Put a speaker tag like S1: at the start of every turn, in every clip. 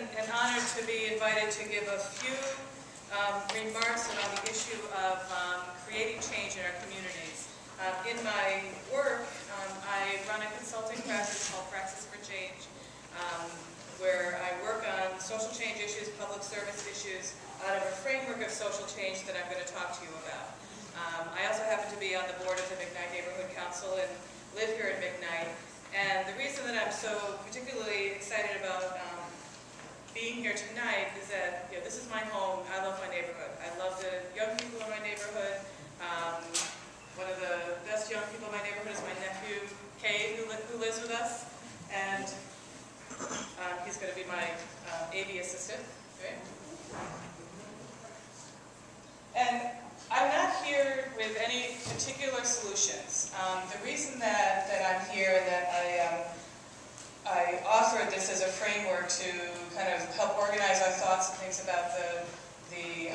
S1: and honored to be invited to give a few remarks on the issue of creating change in our communities. In my work, I run a consulting practice called Praxis for Change, where I work on social change issues, public service issues, out of a framework of social change that I'm going to talk to you about. I also happen to be on the board of the McKnight Neighborhood Council and live here in McKnight. And the reason that I'm so particularly excited about being here tonight is that this is my home. I love my neighborhood. I love the young people in my neighborhood. One of the best young people in my neighborhood is my nephew, Cade, who lives with us. And he's going to be my AV assistant. Okay? And I'm not here with any particular solutions. The reason that I'm here and that I offered this as a framework to kind of help organize our thoughts and things about the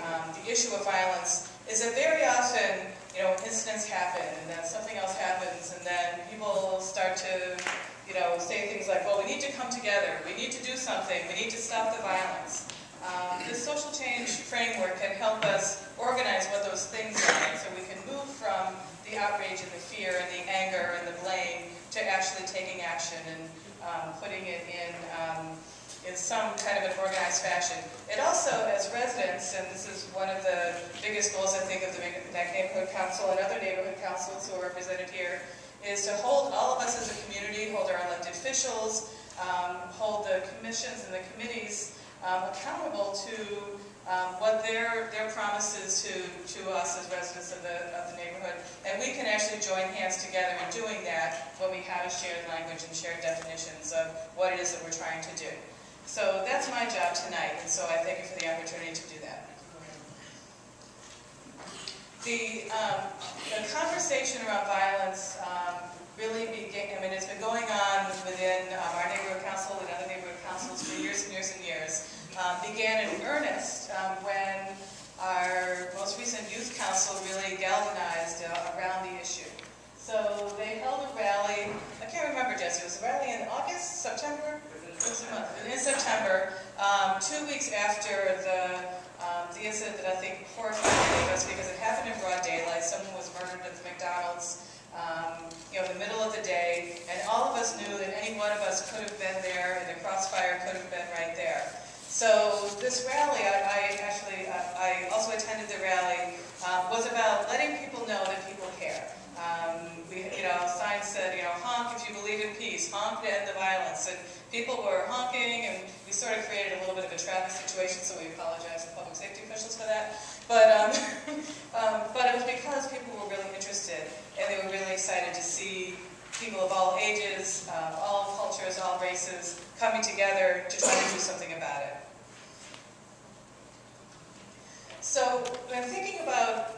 S1: issue of violence is that very often, incidents happen and then something else happens and then people start to, say things like, well, we need to come together, we need to do something, we need to stop the violence. The social change framework can help us organize what those things are, so we can move from the outrage and the fear and the anger and the blame to actually taking action and putting it in some kind of an organized fashion. It also, as residents, and this is one of the biggest goals I think of the McKnight Neighborhood Council and other neighborhood councils who are represented here, is to hold all of us as a community, hold our elected officials, hold the commissions and the committees accountable to what their promises to us as residents of the neighborhood. And we can actually join hands together in doing that when we have a shared language and shared definitions of what it is that we're trying to do. So that's my job tonight, and so I thank you for the opportunity to do that. The conversation around violence really began, it's been going on within our neighborhood council and other neighborhood councils for years and years and years. Began in earnest when our most recent youth council really galvanized around the issue. So they held a rally, I can't remember, Jesse, was the rally in August, September? It was a month. In September, 2 weeks after the incident that I think horrified many of us because it happened in broad daylight. Someone was murdered at the McDonald's, in the middle of the day, and all of us knew that any one of us could have been there, and the crossfire could have been right there. So this rally, I also attended the rally, was about letting people know that people care. Signs said, honk if you believe in peace, honk to end the violence. And people were honking, and we sort of created a little bit of a traffic situation, so we apologize to public safety officials for that. But it was because people were really interested, and they were really excited to see people of all ages, all cultures, all races coming together to try to do something about it. So when thinking about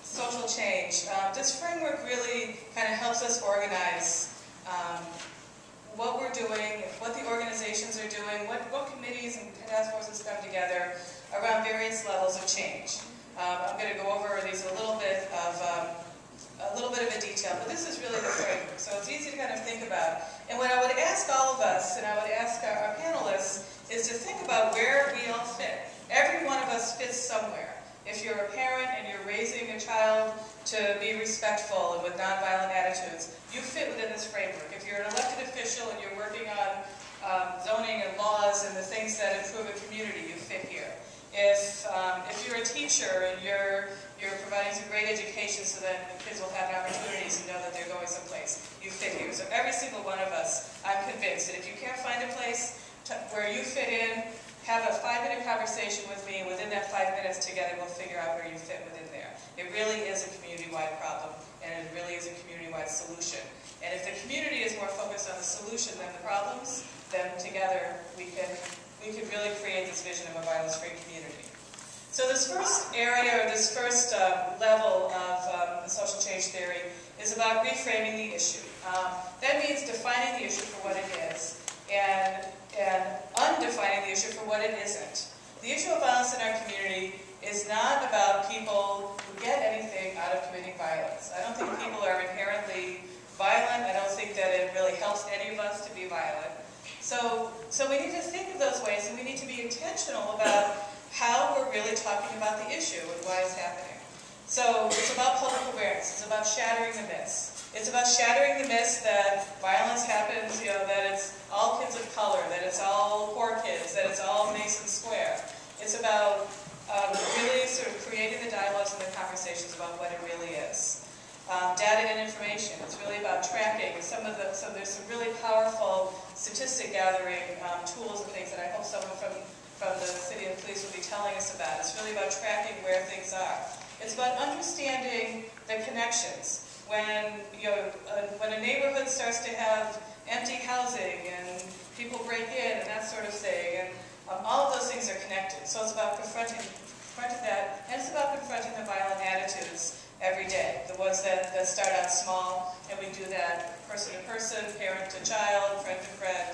S1: social change, this framework really kind of helps us organize what we're doing, what the organizations are doing, what committees and task forces come together around various levels of change. I'm going to go over these a little bit of a detail, but this is really the framework, so it's easy to kind of think about. And what I would ask all of us, and I would ask our panelists, is to think about where we all fit. Every one of us fits somewhere. If you're a parent and you're raising a child to be respectful and with nonviolent attitudes, you fit within this framework. If you're an elected official and you're working on zoning and laws and the things that improve a community, you fit here. If you're a teacher and you're providing some great education so that kids will have opportunities and know that they're going someplace, you fit here. So every single one of us, I'm convinced that if you can't find a place where you fit in, have a 5-minute conversation with me, and within that 5 minutes together we'll figure out where you fit within there. It really is a community-wide problem, and it really is a community-wide solution. And if the community is more focused on the solution than the problems, then together we can really create this vision of a violence-free community. So this first area, or this first level of the social change theory is about reframing the issue. That means defining the issue for what it is, and undefining the issue for what it isn't. The issue of violence in our community is not about people who get anything out of committing violence. I don't think people are inherently violent. I don't think that it really helps any of us to be violent. So we need to think of those ways, and we need to be intentional about how we're really talking about the issue and why it's happening. So it's about public awareness. It's about shattering the myths. It's about shattering the myths that violence happens, that it's all kids of color, that it's all poor kids, that it's all Mason Square. It's about really sort of creating the dialogues and the conversations about what it really is. Data and information. It's really about tracking. So there's some really powerful statistic gathering tools and things that I hope someone from the city and police will be telling us about. It's really about tracking where things are. It's about understanding the connections. When a neighborhood starts to have empty housing and people break in and that sort of thing, and all of those things are connected. So it's about confronting that, and it's about confronting the violent attitudes every day. The ones that start out small, and we do that person to person, parent to child, friend to friend,